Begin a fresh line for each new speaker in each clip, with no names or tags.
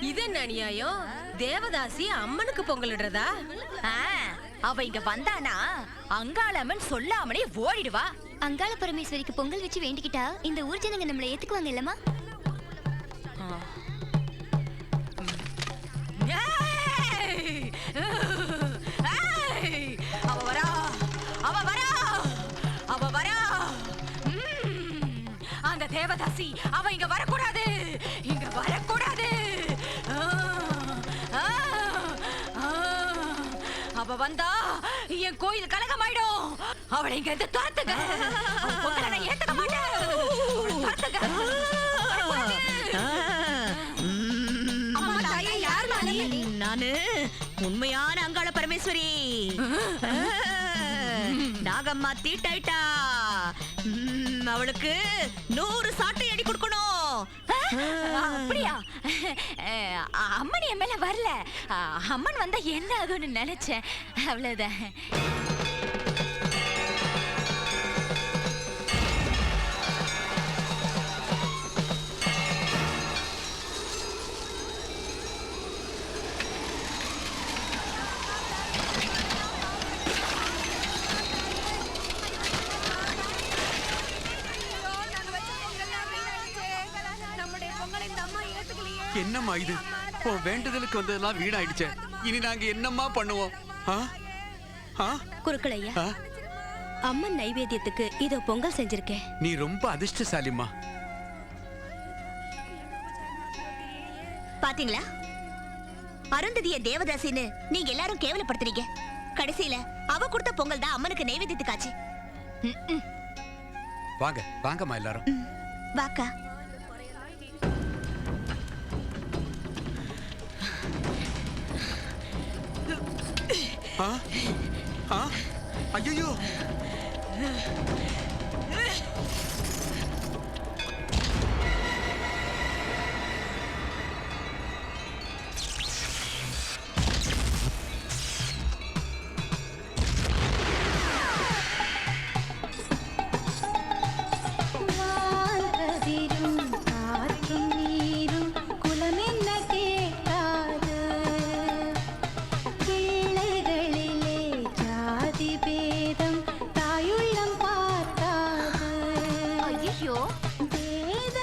இது என்ன நியாயம்? தேவதாசி அம்மனுக்கு பொங்கலிடுறதா?
அவ இங்க வந்தானா அங்காளம்மன் சொல்லாமலே ஓடிடுவா.
அங்காள பரமேஸ்வரிக்கு பொங்கல் வச்சு வேண்டிக்கிட்டா இந்த ஊர் ஜனங்க நம்மள ஏத்துக்குவாங்க இல்லம்மா?
அவ வரா, அவ வரா, அவ வரா. அந்த தேவதாசி அவ இங்க வரக்கூடாது, இங்க வரக்கூடாது. அவ வந்தா என் கோயில் கலகமாயிடும். அவளை இங்க இருந்து துரத்துங்க. பொங்கலை நான் ஏத்துக்க மாட்டேன். துரத்துங்க.
நானு உண்மையான அங்காள பரமேஸ்வரி. நாகம்மா தீட்டாயிட்டா. அவளுக்கு 100 சாட்டை அடி கொடுக்கணும்.
அப்படியா? அம்மன் என் மேல வரல. அம்மன் வந்தா என்ன ஆகும்னு நினைச்சேன், அவ்வளவுதான்.
என்னம்மா இது? வேண்டுதலுக்கு வந்ததெல்லாம் வீணாயிடுச்சே. இனி நாங்க என்னம்மா பண்ணுவோம்?
குருக்களையா, அம்மன் நைவேத்தியத்துக்கு இதோ பொங்கல் செஞ்சிருக்கேன்.
நீ ரொம்ப அதிர்ஷ்டசாலிமா.
பாத்தீங்களா, அருந்ததிய தேவதாசின்னு நீங்க எல்லாரும் கேவலப்படுத்துறீங்க. கடைசியில அவ கொடுத்த பொங்கல் தான் அம்மனுக்கு நைவேத்தியத்துக்காச்சு.
வாங்க வாங்கம்மா எல்லாரும்.
வாக்கா.
ஐயோ,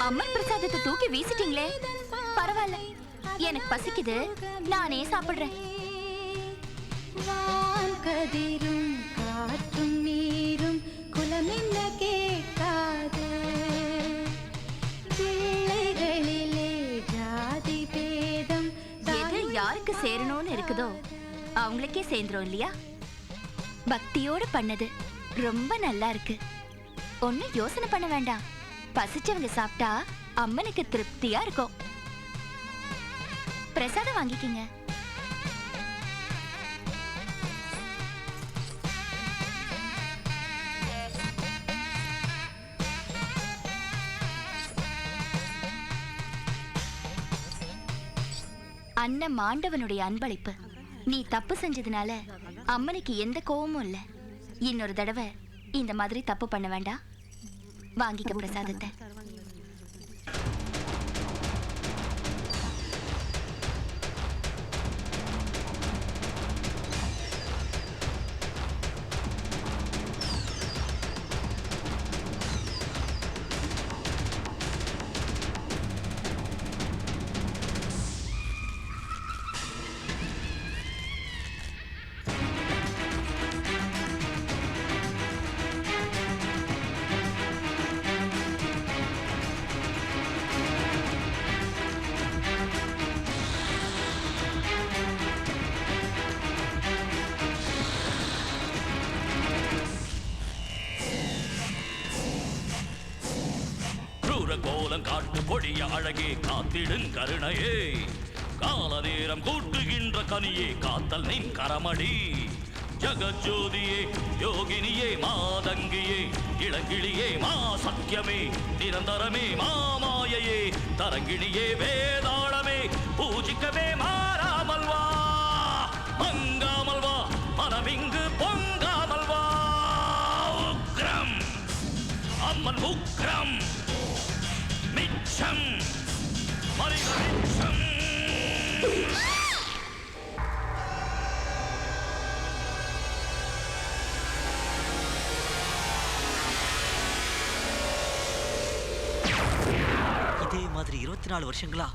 அம்மன் பிரசாதத்தை தூக்கி வீசிட்டீங்களே. பரவாயில்ல, எனக்கு பசிக்குது, நானே சாப்பிடுறேன்.
கதிரும் காற்றும் நீரும் குலமென்ன கேட்காது. பிள்ளைகளிலே ஜாதி பேதம்.
எது யாருக்கு சேரணும்னு இருக்குதோ அவங்களுக்கே சேர்ந்துரும் இல்லையா? பக்தியோட பண்ணது ரொம்ப நல்லா இருக்கு. ஒன்னும் யோசனை பண்ண வேண்டாம். பசிச்சவங்க சாப்பிட்டா அம்மனுக்கு திருப்தியா இருக்கும். பிரசாதம் வாங்கிக்கிங்க. அண்ணன் மாண்டவனுடைய அன்பளிப்பு. நீ தப்பு செஞ்சதுனால அம்மனுக்கு எந்த கோவமும் இல்ல. இன்னொரு தடவை இந்த மாதிரி தப்பு பண்ண வேண்டாம். வாங்கிக்க பிரசாதத்தை.
கோலம் காட்டு கொடிய அழகே காத்திடும் கருணையே. கால நேரம் கூட்டுகின்ற கனியே காத்தல் நின் கரமடி. ஜகஜோதியே யோகினியே மாதங்கியே இளங்கிளியே மா சத்தியமே நிரந்தரமே மாமாயையே தரங்கிணியே வேதாளமே பூஜிக்கவே மாறாமல் வா மங்காமல் வா மனமிங்கு பொங்காமல் வா. உக்ரம் அம்மன் உக்ரம் மிச்சம் மரிக மிச்சம்.
இதே மாதிரி 24 வருஷங்களா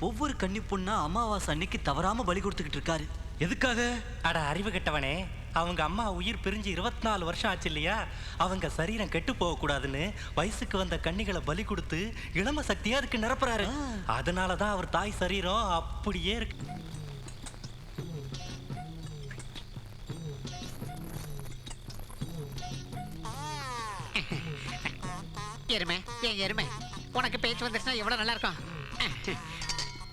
ஒவ்வொரு கன்னி பொண்ணா அமாவாசை அன்னைக்கு தவறாம பலி கொடுத்துக்கிட்டு இருக்காரு. எதுக்காக?
அட அறிவு கெட்டவனே, அவங்க அம்மா உயிர் பிரிஞ்சு 24 வருஷம் ஆச்சு இல்லையா? அவங்க சரீரம் கெட்டு போக கூடாதுன்னு வயசுக்கு வந்த கன்னிகளை பலி கொடுத்து இளம சக்தியா அதுக்கு நிரப்புறாரு. அதனாலதான் அவர் தாய் சரீரம் அப்படியே இருக்கு.
எருமை, ஏன் எருமை, உனக்கு பேச்சு வந்துச்சுன்னா எவ்வளவு நல்லா இருக்கும்.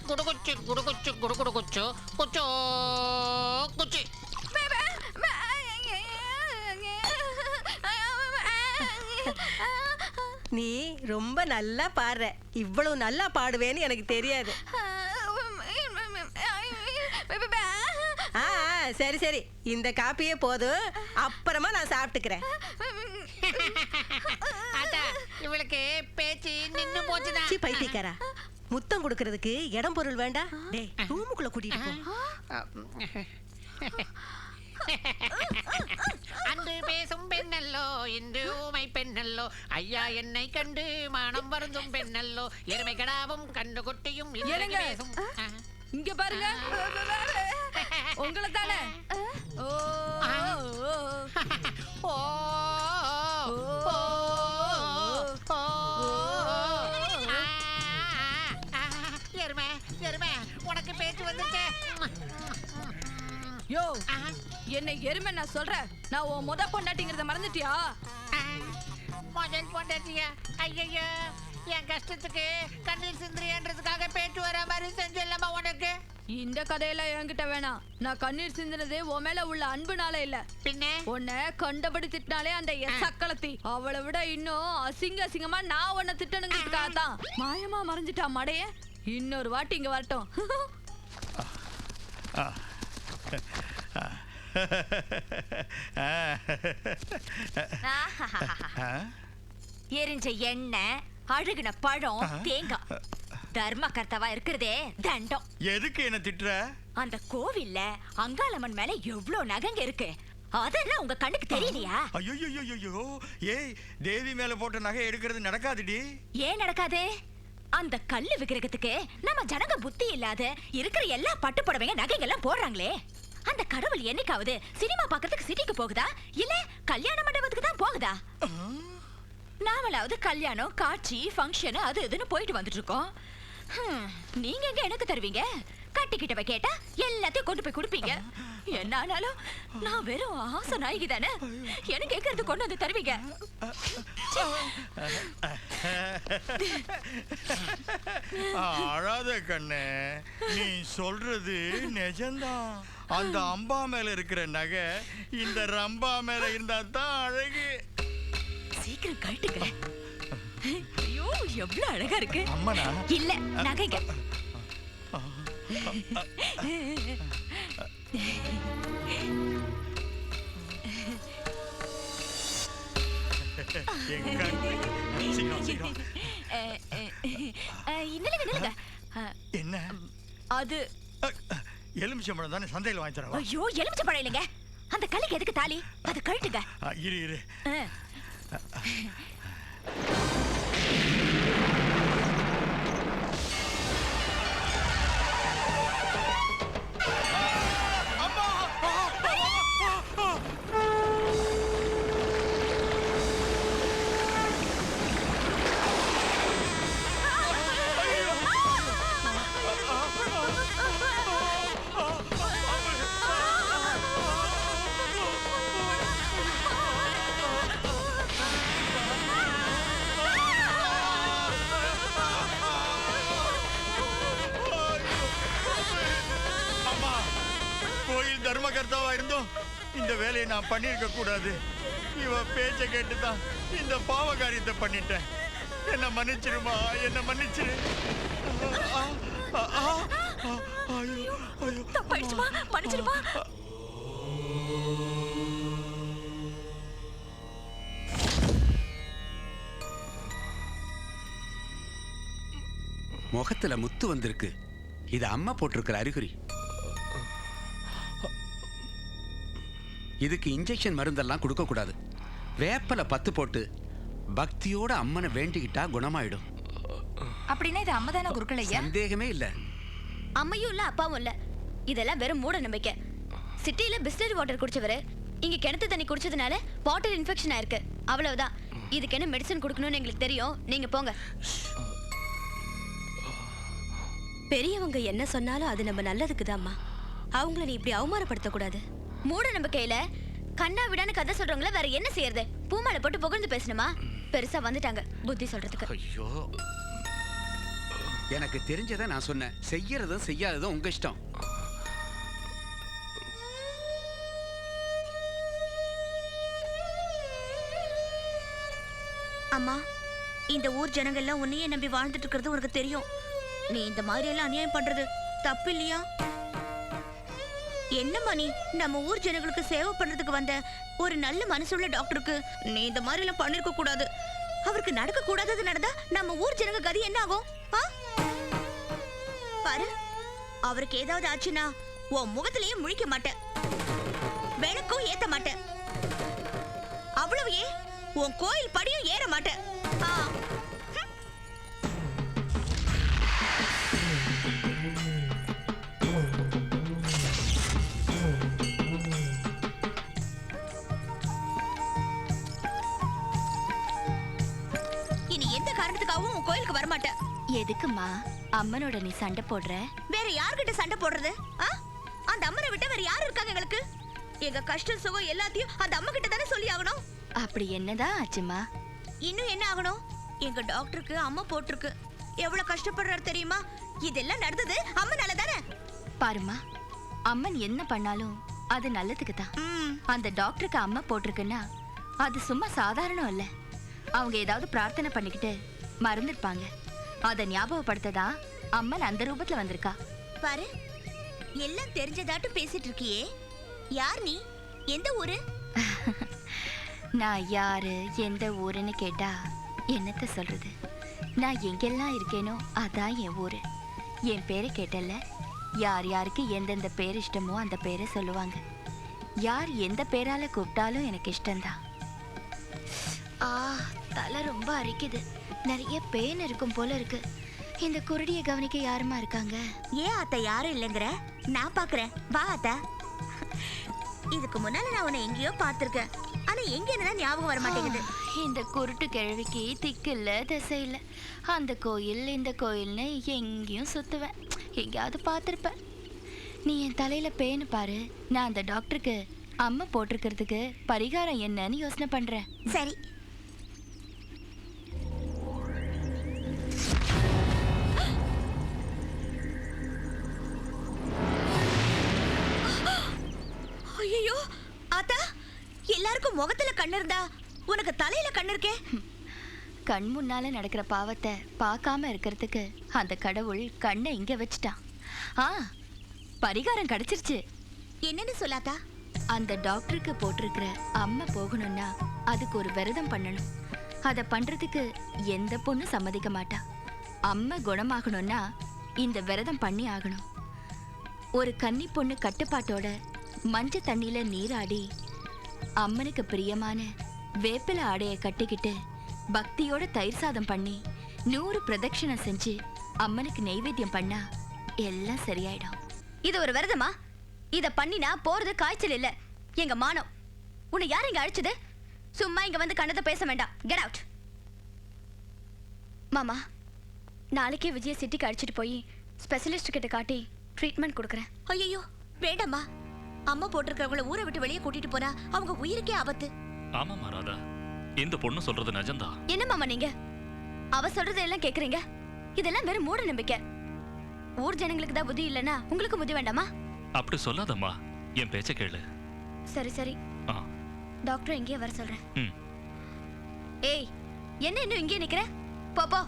குடுகுச்சு குடுகுச்சு குடுகுடு குச்சு குச்சோ குச்சி.
நீ ரொம்ப நல்லா பாடுற. இவ்வளவு நல்லா பாடுவேன்னு எனக்கு தெரியாது. சரி சரி, இந்த காப்பியே போதும், அப்புறமா நான் சாப்பிட்டுக்கிறேன்.
இவளுக்கு பேச்சு நின்னு போச்சுதான்.
சி பைத்தியக்காரா, முத்தம் கொடுக்கறதுக்கு இடம் பொருள் வேண்டாம். டேய், ரூமுக்குள்ள கூட்டிட்டு போ.
அன்று பேசும் பெண்ணல்லோ, இன்று ஊமை பெண்ணல்லோ, ஐயா என்னை கண்டு மனம் வருந்தும் பெண்ணல்லோ, எருமை கடாவும் கண்டு கொட்டியும் பேசும்.
இங்க பாருங்க, உங்களை தானே.
எருமை எருமை, உனக்கு பேச்சு வந்துச்சே.
யோ, என்னை எருமை நான் சொல்றேன். நான் உன் முத பொண்டாட்டிங்கிறத மறந்துட்டியா?
முதல் பொண்டாட்டியா? ஐயோ, என் கஷ்டத்துக்கு கண்ணீர் சிந்திரியன்றதுக்காக பேச்சு வர மாதிரி செஞ்சிடலாமா உனக்கு?
இந்த கதையெல்லாம் என்கிட்ட வேணாம். நான் கண்ணீர் சிந்தினது உன் மேல உள்ள அன்புனால இல்ல,
பின்ன
உன்னை கண்டபடி திட்டினாலே அந்த சக்களத்தி அவளை விட இன்னும் அசிங்க அசிங்கமா நான் உன்னை திட்டணுங்கிறதுக்காக தான் மாயமா மறைஞ்சிட்டா மடைய. இன்னொரு வாட்டி இங்க வரட்டும்.
எரிஞ்ச எண்ணெய், அழுகுன பழம், தேங்காய். தர்ம கர்த்தவா இருக்கிறதே தண்டம்.
எதுக்கு என்ன திட்டுற?
அந்த கோவில்ல அங்காளம்மன் மேல எவ்வளவு நகைங்க இருக்கு, அதெல்லாம் உங்க கண்ணுக்கு தெரியலையா?
ஐயோ, ஏய், தேவி மேல போட்ட நகை எடுக்கிறது நடக்காதுடி.
ஏன் நடக்காது? அந்த கல்லு விக்கிரகத்துக்கு நம்ம ஜனங்க புத்தி இல்லாத இருக்கிற எல்லா பட்டு புடவைங்க நகைங்கெல்லாம் போடுறாங்களே. அந்த கடவுள் என்னைக்காவது சினிமா பார்க்கறதுக்கு சிட்டிக்கு போகுதா, இல்ல கல்யாண மண்டபத்துக்கு தான் போகுதா? நாமளாவது கல்யாணம், காட்சி, ஃபங்க்ஷன் அது இதுன்னு போயிட்டு வந்துட்டு இருக்கோம். நீங்க எங்க எனக்கு தருவீங்க? கட்டிக்கிட்டவ கேட்டா எல்லாத்தையும் கொண்டு போய் கொடுப்பீங்க. என்ன ஆனாலும் நான் வெறும் ஆசை நாயகி தானே, எனக்கு எங்க இருந்து கொண்டு வந்து தருவீங்க?
அழாத கண்ணே, நீ சொல்றது நிஜம்தான். அந்த அம்பா மேல இருக்கிற நகை இந்த ரம்பா மேல இருந்தா தான் அழகு.
சீக்கிரம் கட்டுங்க. ஐயோ, எவ்வளவு அழகா இருக்கு.
அம்மனா?
இல்ல, நகைங்க.
என்ன
அது?
எலுமிச்சம்பழம் தானே, சந்தையில் வாங்கி தரவா?
ஐயோ, எலுமிச்சம்பழம் இல்லைங்க. அந்த கல்லுக்கு எதுக்கு தாலி? அது கழட்டுங்க.
இரு. தர்மகர்த்தாவா இருந்தோம் இந்த வேலையை நான் பண்ணிருக்க கூடாது. இவ பேச்ச கேட்டுதான் இந்த பாவ காரியத்தை பண்ணிட்டேன். என்ன மன்னிச்சிருமா, என்ன மன்னிச்சிரு.
தப்பாயிடுச்சுமா, மன்னிச்சிருமா.
முகத்துல முத்து வந்திருக்கு. இது அம்மா போட்டிருக்கிற அறிகுறி. இதுக்கு இன்ஜெக்ஷன் மருந்தெல்லாம் கொடுக்க கூடாது. வேப்பலை 10 போட்டு பக்தியோட அம்மனை வேண்டிக்கிட்டா குணமாயிடும்.
அப்படின்னா இது அம்மா தானே குருக்கள் ஐயா?
சந்தேகமே இல்ல.
அம்மையும் இல்ல அப்பாவும் இல்ல, இதெல்லாம் வெறும் மூட நம்பிக்கை. சிட்டில பிஸ்லரி வாட்டர் குடிச்சவரு இங்க கிணத்து தண்ணி குடிச்சதுனால வாட்டர் இன்ஃபெக்ஷன் ஆயிருக்கு, அவ்வளவுதான். இதுக்கு என்ன மெடிசன் கொடுக்கணும்னு எங்களுக்கு தெரியும், நீங்க போங்க. பெரியவங்க என்ன சொன்னாலும் அது நம்ம நல்லதுக்குதாம்மா. அவங்கள நீ இப்படி அவமானப்படுத்த கூடாது. மூட நம்பிக்கையில கண்ணா விடான்னு கதை சொல்றவங்கள வேற என்ன செய்யறது? பூமாலை போட்டு புகழ்ந்து பேசணுமா? பெருசா வந்துட்டாங்க புத்தி சொல்றதுக்கு.
ஐயோ, எனக்கு தெரிஞ்சதை நான் சொன்னேன். செய்யறதும் செய்யாததும் உங்க இஷ்டம்.
அம்மா, இந்த ஊர் ஜனங்கள்லாம் உன்னையே நம்பி வாழ்ந்துட்டு இருக்கிறது உனக்கு தெரியும். நீ இந்த மாதிரி எல்லாம் அநியாயம் பண்றது தப்பு இல்லையா? என்னம்மா நீ நம்ம ஊர் ஜனங்களுக்கு சேவை பண்றதுக்கு வந்த ஒரு நல்ல மனசுள்ள டாக்டருக்கு நீ இந்த மாதிரி எல்லாம் பண்ணிருக்க கூடாது. அவருக்கு நடக்க கூடாதது நடந்தா நம்ம ஊர் ஜனங்க கதி என்ன ஆகும்? பாரு, அவருக்கு ஏதாவது ஆச்சுன்னா உன் முகத்திலேயே முழிக்க மாட்டேன், விளக்கும் ஏத்த மாட்டேன், அவ்வளவு ஏன் உன் கோயில் படியும் ஏற மாட்டேன். இனி எந்த காரணத்துக்காகவும் உன் கோயிலுக்கு வரமாட்டேன்.
எதுக்குமா அம்மனோட நீ சண்டை போடுற?
வேற யார்கிட்ட சண்டை போடுறது? அந்த அம்மனை விட்டு வேற யார் இருக்காங்க எங்களுக்கு? எங்க கஷ்டம் சுகம் எல்லாத்தையும் அந்த அம்மா கிட்ட தானே சொல்லி ஆகணும்.
அப்படி என்னதான் ஆச்சுமா?
இன்னும் என்ன ஆகணும்? எங்க டாக்டருக்கு அம்மா போட்டிருக்கு. எவ்வளவு கஷ்டப்படுறாரு தெரியுமா? இதெல்லாம் நடந்தது அம்மனால தானே.
பாருமா, அம்மன் என்ன பண்ணாலும் அது நல்லதுக்கு தான். அந்த டாக்டருக்கு அம்மா போட்டிருக்குன்னா அது சும்மா சாதாரணம் இல்ல. அவங்க ஏதாவது பிரார்த்தனை பண்ணிக்கிட்டு மறந்துருப்பாங்க. அதை ஞாபகப்படுத்ததா அம்மன் அந்த ரூபத்துல வந்திருக்கா.
பாரு, எல்லாம் தெரிஞ்சதாட்டு பேசிட்டு இருக்கியே. யார் நீ? எந்த ஊரு?
நான் யாரு எந்த ஊருன்னு கேட்டா என்னத்த சொல்றது? நான் எங்கெல்லாம் இருக்கேனோ அதான் என் ஊரு. என் பேரை கேட்டல, யார் யாருக்கு எந்தெந்த பேர் இஷ்டமோ அந்த பேரை சொல்லுவாங்க. யார் எந்த பேரால கூப்பிட்டாலும் எனக்கு இஷ்டம்தான். தலை ரொம்ப அரிக்குது, நிறைய பேன் இருக்கும் போல இருக்கு. இந்த குருடியை கவனிக்க யாருமா இருக்காங்க?
ஏன் அத்தை யாரும் இல்லைங்கிற? நான் பாக்குறேன், வா அத்தை. இதுக்கு முன்னால நான் உன்னை எங்கேயோ பார்த்திருக்கேன், ஆனா எங்க என்னதான் ஞாபகம் வர மாட்டேங்குது.
இந்த குருட்டு கிழவிக்கு திக்கு இல்ல திசை இல்ல. அந்த கோயில் இந்த கோயில்னு எங்கேயும் சுத்துவேன், எங்கேயாவது பார்த்துருப்பேன். நீ என் தலையில பேனு பாரு. நான் அந்த டாக்டருக்கு அம்மா போட்டிருக்கிறதுக்கு பரிகாரம் என்னன்னு யோசனை பண்றேன்.
சரி. ஐயோ ஆத்தா, எல்லாருக்கும் முகத்துல கண்ணு இருந்தா உனக்கு தலையில கண்ணு இருக்கே.
கண் முன்னால நடக்கிற பாவத்தை பார்க்காம இருக்கிறதுக்கு அந்த கடவுள் கண்ணை இங்க வச்சுட்டான். பரிகாரம் கிடைச்சிருச்சு.
என்னன்னு சொல்லாத்தா?
அந்த டாக்டருக்கு போட்டிருக்கிற அம்மா போகணும்னா அதுக்கு ஒரு விரதம் பண்ணணும். அதை பண்றதுக்கு எந்த பொண்ணு சம்மதிக்க மாட்டா. அம்மா குணமாகணும்னா இந்த விரதம் பண்ணி ஆகணும். ஒரு கன்னி பொண்ணு கட்டுப்பாட்டோட மஞ்ச தண்ணியில நீராடி அம்மனுக்கு பிரியமான வேப்பில ஆடையை கட்டிக்கிட்டு பக்தியோட தயிர் சாதம் பண்ணி 100 பிரதட்சணை செஞ்சு அம்மனுக்கு நெய்வேத்தியம் பண்ணா எல்லாம் சரியாயிடும்.
இது ஒரு விரதமா? இத பண்ணினா போறது காய்ச்சல் இல்ல, எங்க மானம். உன்னை யார் இங்க அழைச்சது? சும்மா இங்க வந்து கண்டத பேச வேண்டாம். Get out. மாமா, நாளைக்கே விஜய சிட்டிக்கு அழைச்சிட்டு போய் ஸ்பெஷலிஸ்ட் கிட்ட காட்டி ட்ரீட்மெண்ட் கொடுக்குறேன்.
ஐயோ வேண்டாமா, அம்மா போட்டிருக்கவங்கள ஊரை விட்டு வெளியே கூட்டிட்டு போனா அவங்க உயிருக்கே ஆபத்து.
ஆமா ராதா, இந்த பொண்ணு சொல்றது நிஜம்தா.
என்ன மாமா நீங்க அவ சொல்றதெல்லாம் கேக்குறீங்க? இதெல்லாம் வெறும் மூட நம்பிக்கை. ஊர் ஜனங்களுக்கு தான் புத்தி இல்லைன்னா உங்களுக்கு புத்தி வேண்டாமா?
அப்படி சொல்லாதம்மா, என் பேச்ச கேளு.
சரி சரி, டாக்டர் இங்கே வர சொல்றேன். ஏய், என்ன இன்னும் இங்கே நிக்கிற? போ போ.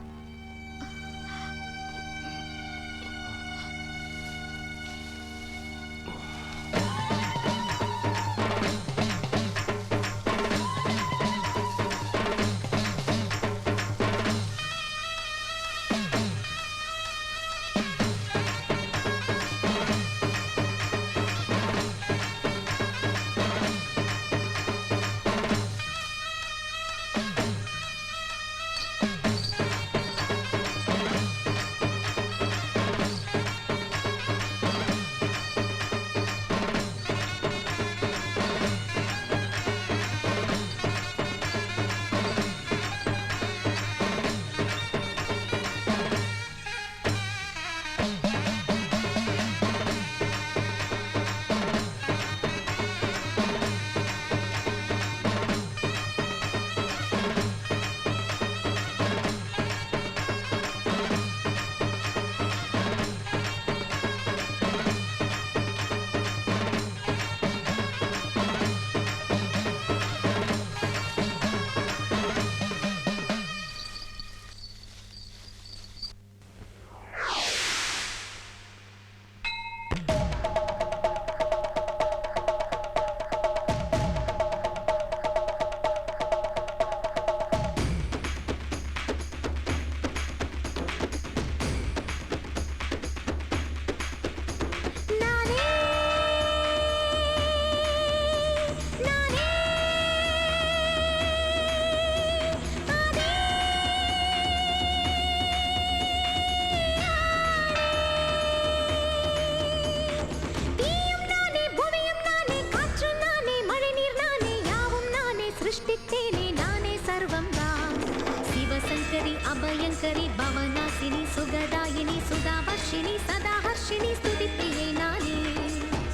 ஐஸ்வரி பவநாசினி சுகதாயினி சுதாவர்ஷினி சதாஹர்ஷினி ஸ்துதி பிரியை நானே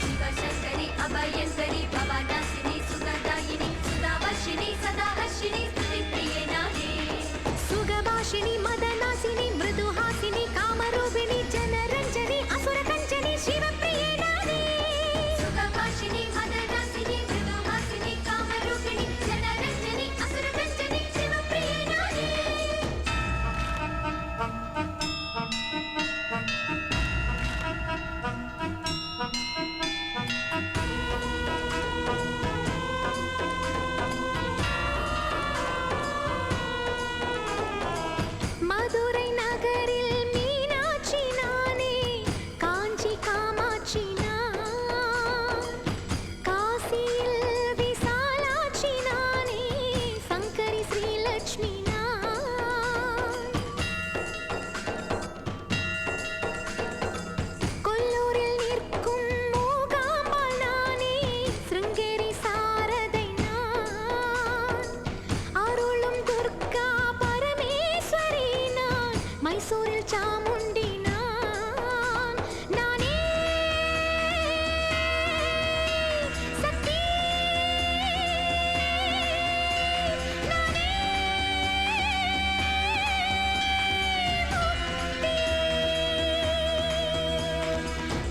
சிவசங்கரி அபயங்கரி பவநாசினி சுகதாயினி சுதாவர்ஷினி சதாஹர்ஷினி ஸ்துதி பிரியை நானே சுகபாஷினி மதநாசினி மிருதுஹாசினி காமரூபிணி ஜனரஞ்சனி அசுரகஞ்சனி சிவப்பிரியை நானே சுகபாஷினி மதநாசினி மிருதுஹாசினி காமரூபிணி ஜனரஞ்சனி அசுரகஞ்சனி சிவப்பிரியை நானே மதுரை நகரில் மீனாட்சி நானே காஞ்சி காமாட்சி நான் காசியில் விசாலாட்சி நானே சங்கரி ஸ்ரீலட்சுமி நான் கொல்லூரில் நிற்கும் மூகாம்பாள் நானே சிருங்கேரி சாரதை நான் அருளும் துர்கா பரமேஸ்வரி நான் மைசூரில் சாமுண்டி நான் நானே சக்தி நானே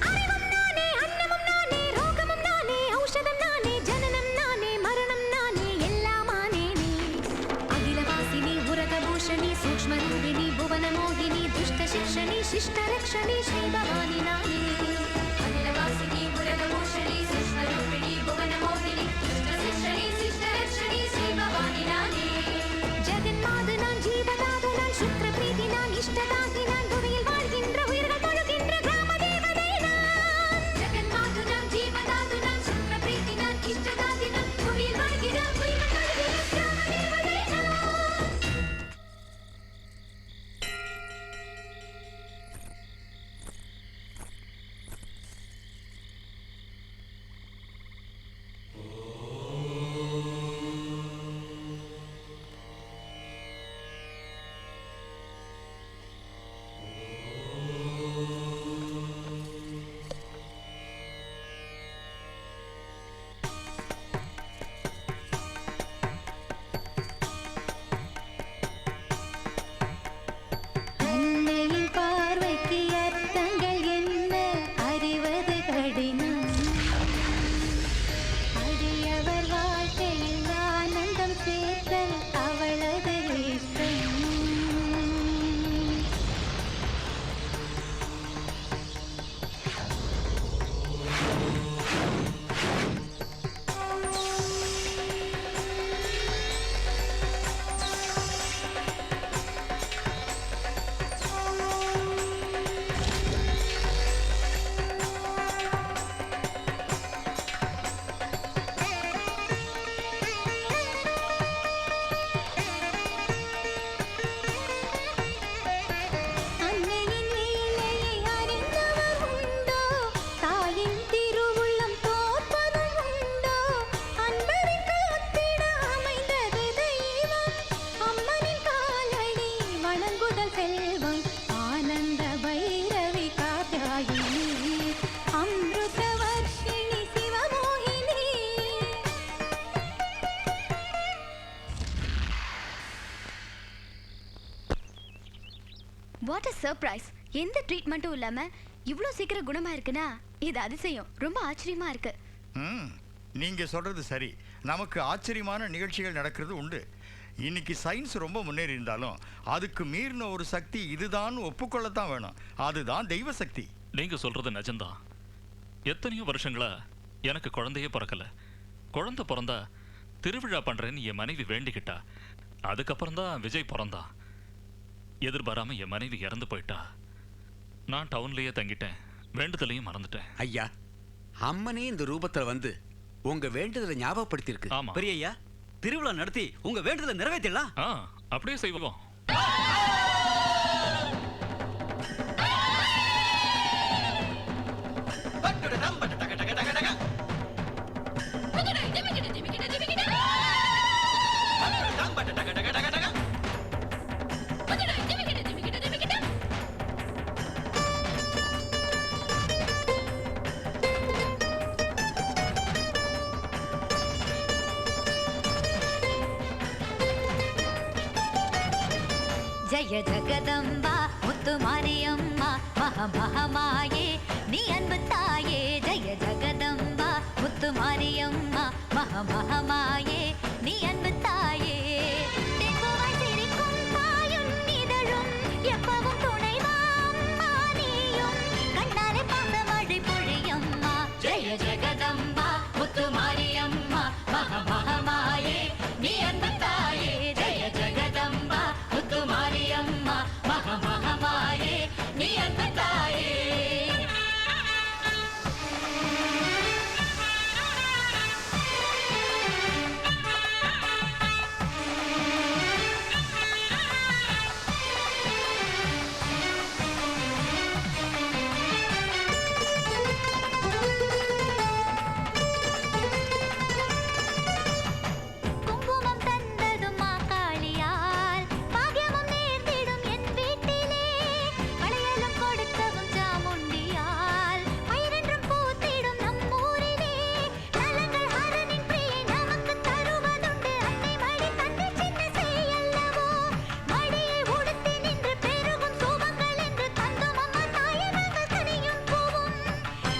அறிவும் நானே அன்னமும் நானே ரோகமும் நானே ஔஷதம் நானே ஜனனம் நானே மரணம் நானே எல்லாமானே நீ அகிலவாசினி உரகபூஷணி சூக்ஷ்மரூபிணி புவனமோகினி துஷ்டசிக்ஷணி சிஷ்டரக்ஷணி ஸ்ரீபவானி நானே அகிலவாசினி உரகபூஷணி சூக்ஷ்மரூபிணி புவனமோகினி துஷ்டசிக்ஷணி சிஷ்டரக்ஷணி ஸ்ரீபவானி நானே ஜெகன்மாது நான் ஜீவதாது நான் சுக்ர பிரீதி நான் இஷ்டதாகி நான் புவியில் வாழ்கின்ற உயிர்கள் தொழுகின்ற கிராம தேவதை நான் ஜெகன்மாது நான் ஜீவதாது நான் சுக்ர பிரீதி நான் இஷ்டதாகி நான் புவியில் வாழ்கின்ற உயிர்கள் தொழுகின்ற கிராம தேவதை நான் அன்னையின் பார்வைக்கு அர்த்தங்கள் என்ன அறிவது கடினம் அடியவர் வாழ்க்கையில் ஆனந்தம் சேர்த்தல் அவளது இஷ்டம் அன்னையின் லீலையை அறிந்தவர் உண்டோ தாயின் திருவுள்ளம் தோற்பதும் உண்டோ அன்பரின் காத்திட அமைந்தது தெய்வம் அம்மனின் காலடி வணங்குதல் செல்வம் ஆனந்த பைரவி காத்யாயினி அமிர்த Varshini Sivamohini
what a surprise. எந்த ட்ரீட்மெண்ட்டும் இல்லாம இவ்ளோ சீக்கிரம் குணமா இருக்குன்னா இது அதிசயம். ரொம்ப ஆச்சரியமா இருக்கு.
நீங்க சொல்றது சரி. நமக்கு ஆச்சரியமான நிகழ்ச்சிகள் நடக்கிறது உண்டு. இன்னைக்கு சயின்ஸ் ரொம்ப முன்னேறி இருந்தாலும் அதுக்கு மீறின ஒரு சக்தி இதுதான் ஒப்புக்கொள்ளத்தான் வேணும். அதுதான் தெய்வ சக்தி.
நீங்க சொல்றது நிஜம்தான். எத்தனையோ வருஷங்களா எனக்கு குழந்தையே பிறக்கல. குழந்தை பிறந்தா திருவிழா பண்றேன்னு என் மனைவி வேண்டிக்கிட்டா. அதுக்கப்புறம் தான் விஜய் பிறந்தான். எதிர்பாராம என் மனைவி இறந்து போயிட்டா. நான் டவுன்லயே தங்கிட்டேன். வேண்டுதலையும் மறந்துட்டேன்.
ஐயா, அம்மனே இந்த ரூபத்துல வந்து உங்க வேண்டுதலை ஞாபகப்படுத்தியிருக்கு.
ஆமா
பெரியய்யா, திருவிழா நடத்தி உங்க வேண்டுதலை நிறைவேற்றலாம்.
அப்படியே செய்வோம்.
ஜெய ஜெகதம்பா முத்து மாரியம்மா மகமகமாயே நீ அன்பு தாயே ஜெய ஜெகதம்பா முத்து மாரியம்மா மகமகமாயே நீ அன்பு தாயே தெங்குவாய் சிரிக்கும் தாயும் இதழும் எப்பவும் துணைவா அம்மா நீயும் கண்ணாலே பாசமழை பொழியம்மா ஜெய ஜெகதம்பா முத்து மாரியம்மா மகமகமாயே நீ அன்பு தாயே ஜெய ஜெகதம்பா முத்து மாரியம்மா மகமகமாயே நீ அன்பு தாயே குங்குமம் தந்ததும் மாகாளியால் பாக்கியமும் நேர்ந்திடும் என் வீட்டிலே வளையலும் கொடுத்ததும் சாமுண்டியால் பயிரென்றும் பூத்திடும் நம்மூரிலே நலங்கள் ஹரனின் பிரியை நமக்கு தருவதுண்டு அன்னை மடி தந்தை சின்ன செய்யல்லவோ மடியை உடுத்தி நின்று பெருகும் சூபங்கள் என்று தந்தும் அம்மா தாயை நாங்கள் கனியும் பூவும்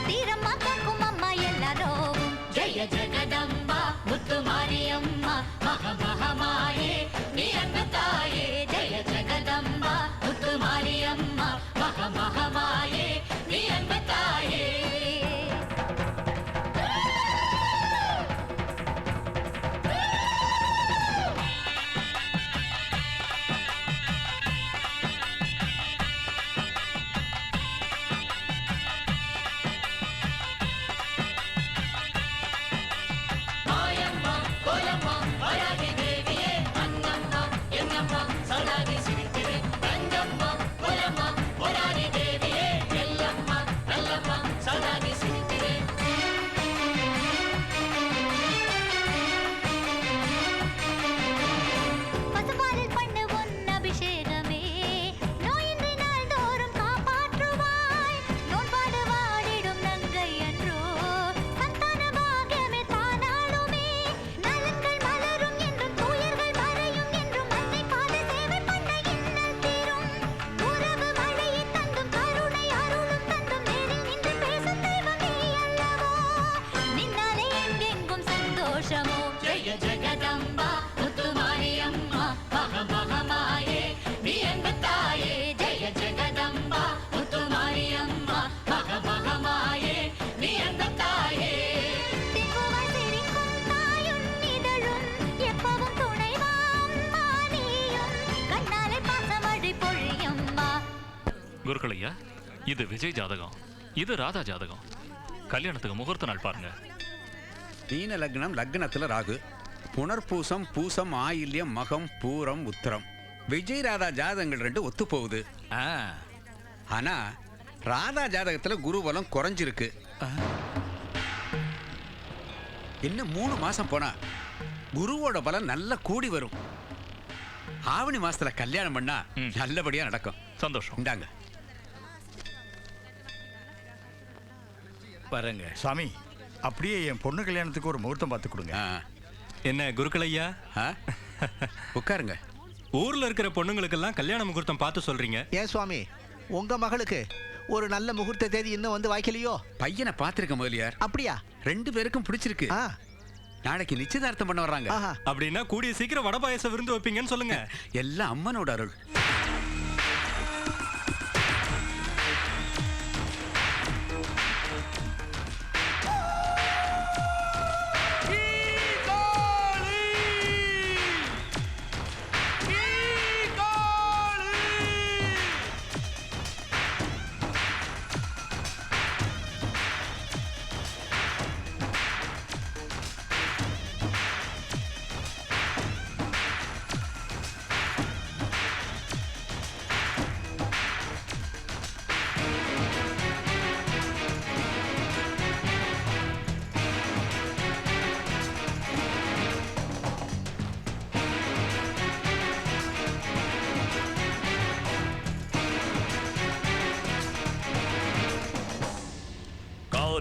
தீரம்மா காக்கும் அம்மா எல்லாரோவும் ஜெய ஜெகதம்பா முத்து மாரியம்மா மகமகமாயே நீ அன்பு தாயே ஜெய ஜெகதம்பா முத்து மாரியம்மா மகமகமாயே நீ அன்பு தாயே மாயம்மா கோலம்மா வாராகி தேவியே அன்னம்மா என்னம்மா சௌதாகி சிரித்திரே தங்கம்மா கோலம்மா வாராகி தேவியே எல்லம்மா நல்லம்மா சௌதாகி சிரித்திரே பசுபாலில் பண்ணு உன் அபிஷேகமே நோயின்றி நாள்தோறும் காப்பாற்றுவாய் நோன்பாடு வாடிடும் நங்கை என்றோ சந்தான பாக்கியமே தானாளுமே நலங்கள் மலரும் என்றும் துயர்கள் மறையும் என்றும் அன்னை பாத சேவை பண்ண இன்னல் தீரும் உறவு மழையை தந்தும் கருணை அருளும் தந்தும் நேரில் நின்று பேசும் தெய்வம் நீ அல்லவோ நின்னாலே எங்கெங்கும் சந்தோஷமோ ஜெய ஜெகதம்பா முத்து மாரியம்மா மகமகமாயே நீ அன்பு தாயே ஜெய ஜெகதம்பா முத்து மாரியம்மா மகமகமாயே நீ அன்பு தாயே தெங்குவாய் சிரிக்கும் தாயும் இதழும் எப்பவும் துணைவா அம்மா நீயும் கண்ணாலே பாசமழை பொழியம்மா
குருக்களையா இது விஜய் ஜாதகம் இது ராதா ஜாதகம் கல்யாணத்துக்கு முகூர்த்த நாள் பாருங்க
மீன லக்னம் லக்னத்துல ராகு புனர்பூசம் பூசம் ஆயில்யம் மகம் பூரம் உத்திரம் விஜய் ராதா ஜாதகங்கள் ரெண்டு ஒத்து போகுது ஆனா ராதா ஜாதகத்துல குருபலம் குறைஞ்சிருக்கு இன்னும் 3 மாசம் போனா குருவோட பலம் நல்லா கூடி வரும் ஆவணி மாசத்துல கல்யாணம் பண்ணா நல்லபடியா நடக்கும்
சந்தோஷம்
இந்தாங்க
வரங்க சாமி அப்படியே என் பொண்ணு கல்யாணத்துக்கு ஒரு முகூர்த்தம் பார்த்து கொடுங்க
என்ன குருக்களையா
உட்காருங்க
ஊர்ல இருக்கிற பொண்ணுங்களுக்கெல்லாம் கல்யாண முகூர்த்தம் பார்த்து சொல்றீங்க
ஏன் சுவாமி உங்க மகளுக்கு ஒரு நல்ல முகூர்த்த தேதி இன்னும் வந்து வாய்க்கலையோ
பையனை பார்த்திருக்க முதலியார்
அப்படியா
2 பேருக்கும் பிடிச்சிருக்கு நாளைக்கு நிச்சயதார்த்தம் பண்ண வர்றாங்க
அப்படின்னா கூடிய சீக்கிரம் வடை பாயசம் விருந்து வைப்பீங்கன்னு சொல்லுங்க
எல்லாம் அம்மனோட அருள்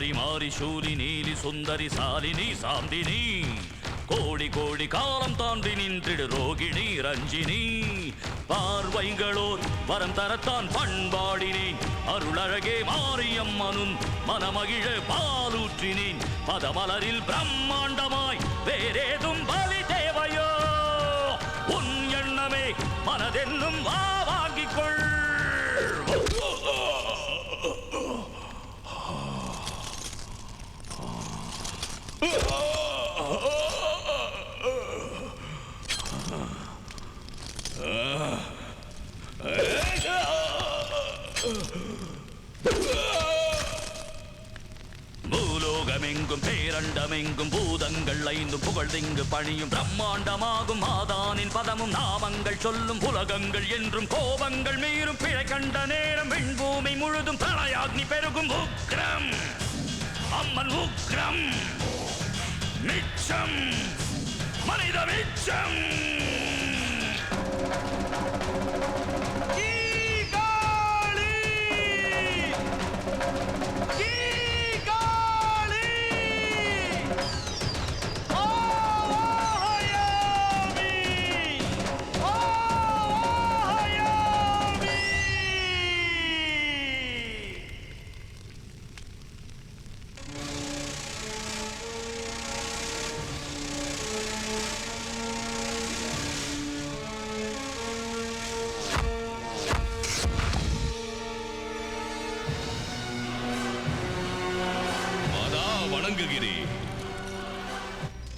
மாரி மாரி சூரி நீலி சுந்தரி சாலினி சாந்தினி கோடி கோடி காலம் தாண்டி நின்றிடு ரோகிணி ரஞ்சினி பார்வைகளோர் வரம் தரத்தான் பண்பாடினேன் அருளழகே மாரியம்மனும் மனமகிழ பாலூற்றினேன் பதமலரில் பிரம்மாண்டமாய் வேறேதும் பலி தேவையோ உன் எண்ணமே மனதென்னும் வா வாங்கிக் கொள் பூலோகமெங்கும் பேரண்டமெங்கும் பூதங்கள் ஐந்தும் புகழ்திங்கு பணியும் பிரம்மாண்டமாகும் மாதானின் பதமும் நாமங்கள் சொல்லும் உலகங்கள் என்றும் கோபங்கள் மீறும் பிழை கண்ட நேரம் விண்பூமி முழுதும் பிரளயாக்னி பெருகும் உக்ரம் அம்மன் உக்ரம் மிச்சம் மனித மிச்சம்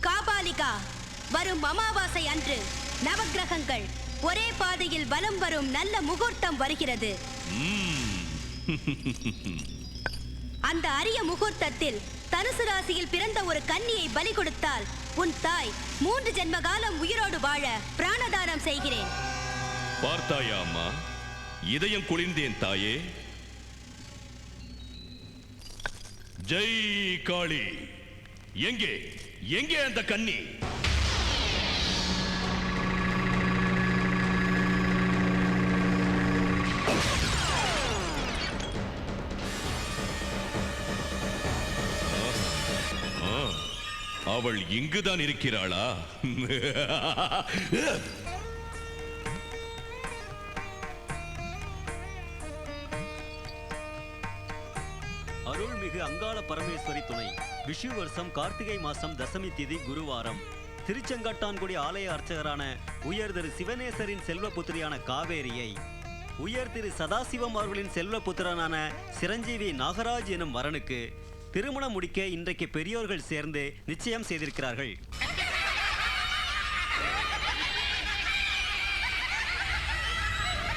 காபாலிகா, வரும் அமாவாசை அன்று நவக்கிரகங்கள் ஒரே பாதையில் வலம் வரும் நல்ல முகூர்த்தம் வருகிறது. அந்த அரிய முகூர்த்தத்தில் தனுசு ராசியில் பிறந்த ஒரு கன்னியை பலி கொடுத்தால் உன் தாய் 3 ஜென்ம காலம் உயிரோடு வாழ பிராணதானம் செய்கிறேன்.
பார்த்தாயா அம்மா, இதயம் குளிர்ந்தேன் தாயே. ஜெய் காளி. எங்கே எங்கே அந்த கன்னி? அவள் இங்குதான் இருக்கிறாளா?
அருள்மிகு அங்காள பரமேஸ்வரி துணை. விஷு வருஷம் கார்த்திகை மாசம் தசமி திதி குருவாரம். திருச்செங்காட்டான்குடி ஆலய அர்ச்சகரான உயர் திரு சிவனேசரின் செல்வபுத்திரியான காவேரியை உயர் திரு சதாசிவம் அவர்களின் செல்வபுத்திரனான சிரஞ்சீவி நாகராஜ் எனும் வரனுக்கு திருமணம் முடிக்க இன்றைக்கு பெரியோர்கள் சேர்ந்து நிச்சயம் செய்திருக்கிறார்கள்.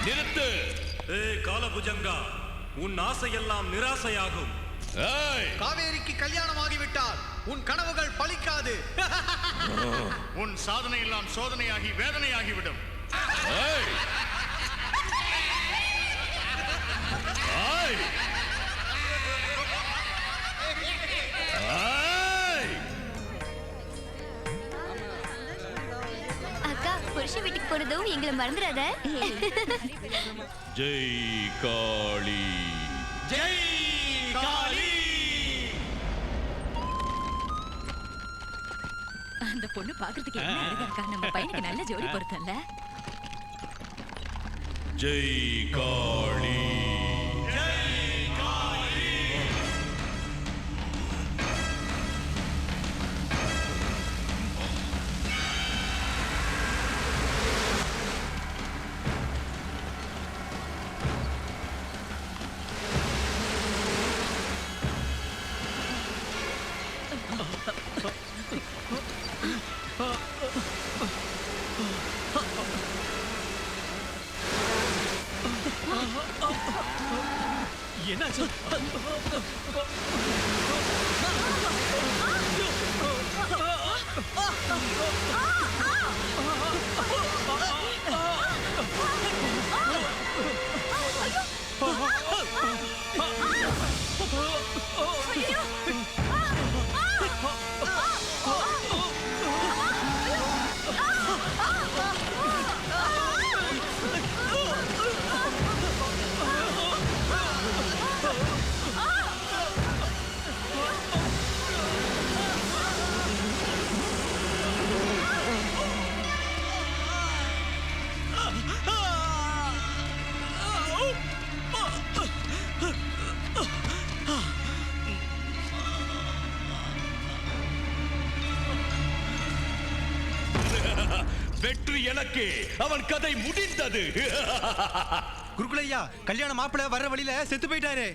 நிறுத்து.
காலபுஜங்கா, உன் ஆசையெல்லாம் நிராசையாகும்.
காவேரிக்கு கல்யாணமாகிவிட்டால் உன் கனவுகள் பலிக்காது.
உன் சாதனை எல்லாம் சோதனையாகி வேதனையாகிவிடும்.
அக்கா, புருஷ வீட்டுக்கு போறதும் எங்களை மறந்துடாத.
ஜெய் காளி.
ஜெய் காளி.
அந்த பொண்ணு பாக்குறதுக்கு என்ன அழகா இருக்கா. நம்ம பையனுக்கு நல்ல ஜோடி பொருத்தம்ல.
ஜெய் காளி.
என்னாச்சு?
எனக்கு அவன் கதை முடிந்தது.
குருகுலையா, கல்யாண மாப்பிள்ளை வர்ற வழியில செத்து போயிட்டாரு.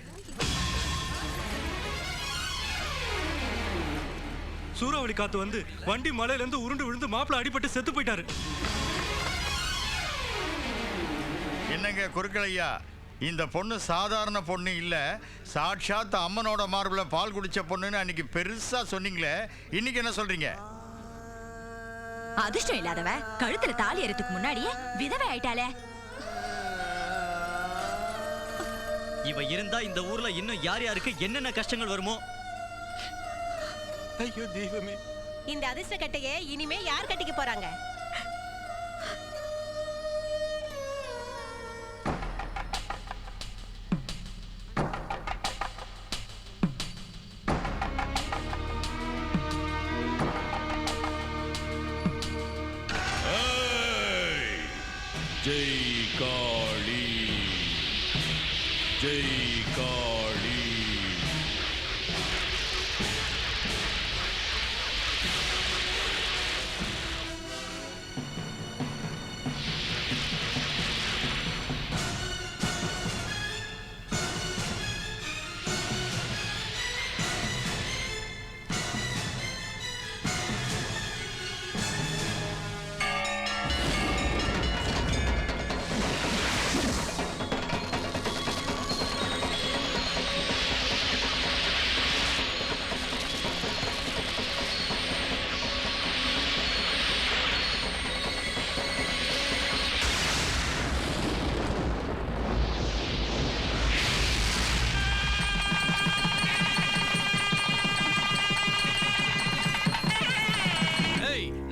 சூறாவளி காத்து வந்து வண்டி மலையில இருந்து உருண்டு விழுந்து மாப்பிள்ளை அடிபட்டு செத்து போயிட்டாரு.
என்னங்க குருக்களையா, இந்த பொண்ணு சாதாரண பொண்ணு இல்ல, சாட்சாத் அம்மனோட மார்புல பால் குடிச்ச பொண்ணுன்னு அன்னைக்கு பெருசா சொன்னீங்களே, இன்னைக்கு என்ன சொல்றீங்க?
அதிர்ஷ்டம் இல்லாதவ கழுத்துல தாலி ஏறதுக்கு முன்னாடியே விதவை ஆயிட்டாளே.
இவ இருந்தா இந்த ஊர்ல இன்னும் யார் யாருக்கு என்னென்ன கஷ்டங்கள் வருமோ.
ஐயோ தெய்வமே,
இந்த அதிர்ஷ்ட கட்டையை இனிமே யார் கட்டிக்க போறாங்க?
ஜெய் காளி, ஜெய் காளி.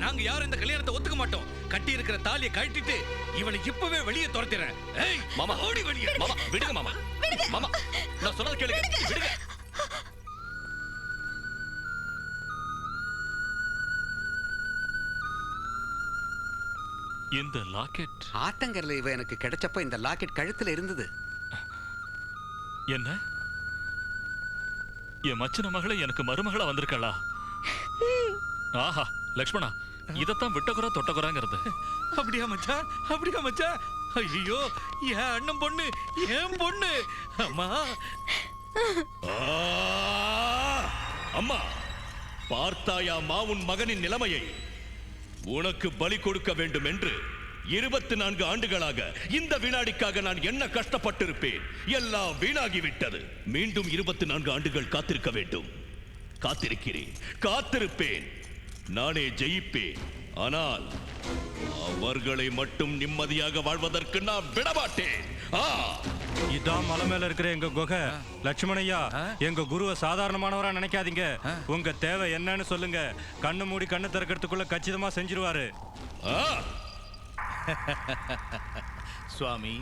நாங்க யாரும் இந்த கல்யாணத்தை ஒத்துக்க மாட்டோம். கட்டி இருக்கிற தாலியை கழட்டிட்டு இவனை இப்பவே வெளியே துரத்திறேன். ஏய்
மாமா,
ஓடி வெளியே.
மாமா விடுங்க மாமா. மாமா நான் சொன்னத கேளுங்க. விடுங்க.
இந்த லாக்கெட்
ஆத்தங்கரில் இவ எனக்கு கிடைச்சப்ப இந்த லாக்கெட் கழுத்துல இருந்தது.
என்ன? என் மச்சின மகளை எனக்கு மருமகளா வந்திருக்கா? ஆஹா லக்ஷ்மணா, இதத்தான் விட்டகுறா தொட்டகுறாங்கிறது.
அப்படியா மச்சான்? அப்படியா மச்சான்? ஐயோ, என் அண்ணன் பொண்ணு, என் பொண்ணு. அம்மா
அம்மா, பார்த்தாயா மாவுன் மகனின் நிலைமையை? உனக்கு பலி கொடுக்க வேண்டும் என்று 24 ஆண்டுகளாக இந்த வினாடிக்காக நான் என்ன கஷ்டப்பட்டிருப்பேன். எல்லாம் வீணாகிவிட்டது. மீண்டும் 24 ஆண்டுகள் காத்திருக்க வேண்டும். காத்திருக்கிறேன், காத்திருப்பேன். நானே ஜெயிப்பேன். ஆனால் அவர்களை மட்டும் நிம்மதியாக வாழ்வதற்கு நான் விடமாட்டேன்.
இதான் மலை மேல இருக்கிற எங்க குகை. லட்சுமணையா, எங்க குருவை சாதாரணமானவரா நினைக்காதீங்க. உங்க தேவை என்னன்னு சொல்லுங்க. கண்ணு மூடி கண்ணு திறக்கிறதுக்குள்ள கச்சிதமா செஞ்சிருவாரு.
சுவாமி,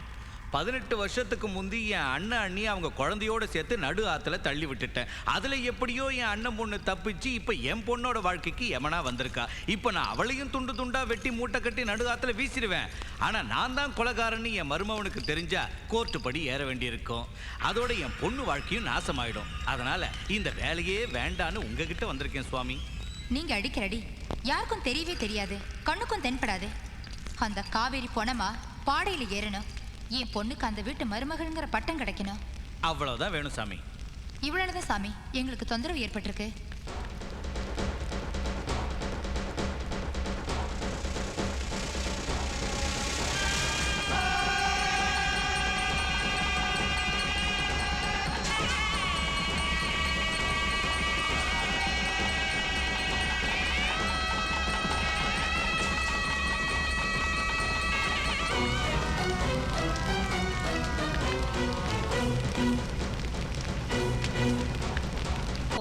18 வருஷத்துக்கு முந்தி என் அண்ணன் அண்ணி அவங்க குழந்தையோட சேர்த்து நடு ஆத்துல தள்ளி விட்டுட்டேன். அதுல எப்படியோ என் அண்ணன் பொண்ணு தப்பிச்சு இப்ப என் பொண்ணோட வாழ்க்கைக்கு எமனா வந்திருக்கா. இப்ப நான் அவளையும் துண்டு துண்டா வெட்டி மூட்டை கட்டி நடு ஆத்துல வீசிடுவேன். ஆனா நான் தான் கொலைகாரன்னு என் மருமவனுக்கு தெரிஞ்சா கோர்ட்டு படி ஏற வேண்டியிருக்கும். அதோட என் பொண்ணு வாழ்க்கையும் நாசமாயிடும். அதனால இந்த வேலையே வேண்டான்னு உங்ககிட்ட வந்திருக்கேன் சுவாமி.
நீங்க அடிக்கிற அடி யாருக்கும் தெரியவே தெரியாது, கண்ணுக்கும் தென்படாது. அந்த காவேரி பொணமா பாடையில ஏறணும். என் பொண்ணுக்கு அந்த வீட்டு மருமகள்ங்கிற பட்டம் கிடைக்கணும்.
அவ்வளவுதான் வேணும் சாமி.
இவ்வளவுதான் சாமி, எங்களுக்கு தொந்தரவு ஏற்பட்டிருக்கு.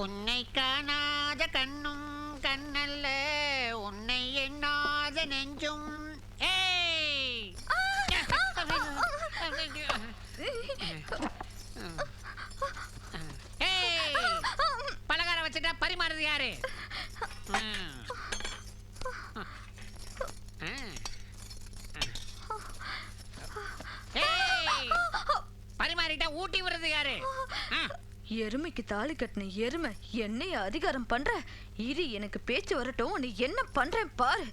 உன்னை காணாத கண்ணும் கண்ணல்ல, உன்னை எண்ணாத நெஞ்சும். ஏய் பலகாரம் வச்சுட்டா பரிமாறுது யாரு? பரிமாறிட்டா ஊட்டி விடுறது யாரு?
எருமைக்கு தாலி கட்டின எருமை என்னைய அதிகாரம் பண்ற. இரு, எனக்கு பேச்சு வரட்டும். நீ என்ன பண்றேன் பாரு.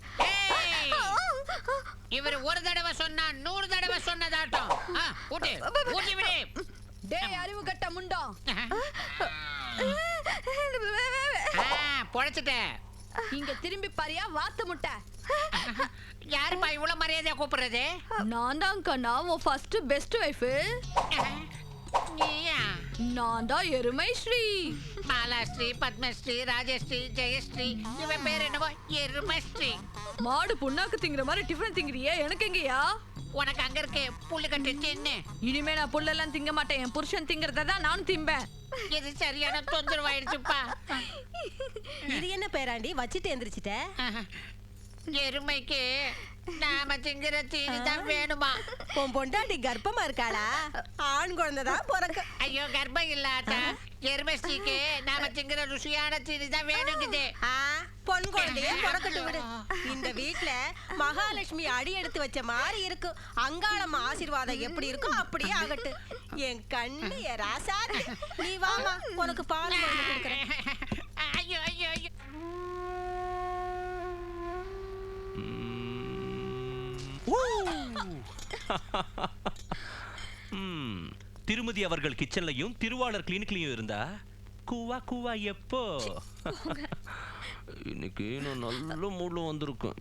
இவர் ஒரு தடவை சொன்னா 100 தடவை சொன்னதாட்டம். ஊட்டி ஊட்டி விடு.
டேய் அறிவு கட்ட முண்டம்.
பொழைச்சிட்டேன்.
இங்க திரும்பி பாரியா வாத்து முட்டை.
யாருப்பா இவ்வளவு மரியாதையா கூப்பிடுறது?
நான் தான் கண்ணா உன் ஃபர்ஸ்ட் பெஸ்ட் வைஃப்.
நீயா?
நான் தான் எருமை ஸ்ரீ.
மாலாஸ்ரீ, பத்மஸ்ரீ, ராஜஸ்ரீ, ஜெயஸ்ரீ, இவன் பேர் என்னவோ எருமஸ்ரீ.
மாடு புண்ணாக்கு திங்கிற மாதிரி டிஃபன் திங்கிறியே, எனக்கு எங்கயா?
உனக்கு அங்க இருக்கே புல்லு கட்டு சின்ன.
இனிமே நான் புல்லெல்லாம் திங்க மாட்டேன், என் புருஷன் திங்கிறத தான் நானும் திம்பேன்.
இது சரியான தொந்தரவாயிடுச்சுப்பா.
இது என்ன பேராண்டி வச்சிட்டு எந்திரிச்சிட்ட?
எருமைக்கு நாம திங்கிற தீனி தான் வேணுமா?
உன் பொண்டாட்டி கர்ப்பமா இருக்காளா? ஆண் குழந்தை தான் பிறக்க.
ஐயோ கர்ப்பம் இல்லாத எருமஸ்ரீக்கு நாம திங்கிற ருசியான தீனி தான் வேணுங்குது.
பொன் குழந்தைய பிறக்கட்டு விடு. இந்த வீட்ல மகாலட்சுமி அடி எடுத்து வச்ச மாதிரி இருக்கு. அங்காளம்மா ஆசீர்வாதம் எப்படி இருக்கோ அப்படியே ஆகட்டு. என் கண்ணு என் ராசாத்தி. நீ வாமா, உனக்கு பால் கொடுக்குறேன்.
ஐயோ ஐயோ ஐயோ.
திருமதி அவர்கள் கிச்சன்லயும் திருவாளர் கிளினிக்லயும் இருந்தா கூவா கூவா எப்போ?
இன்னைக்கு நான் நல்ல மூட்ல வந்திருக்கேன்.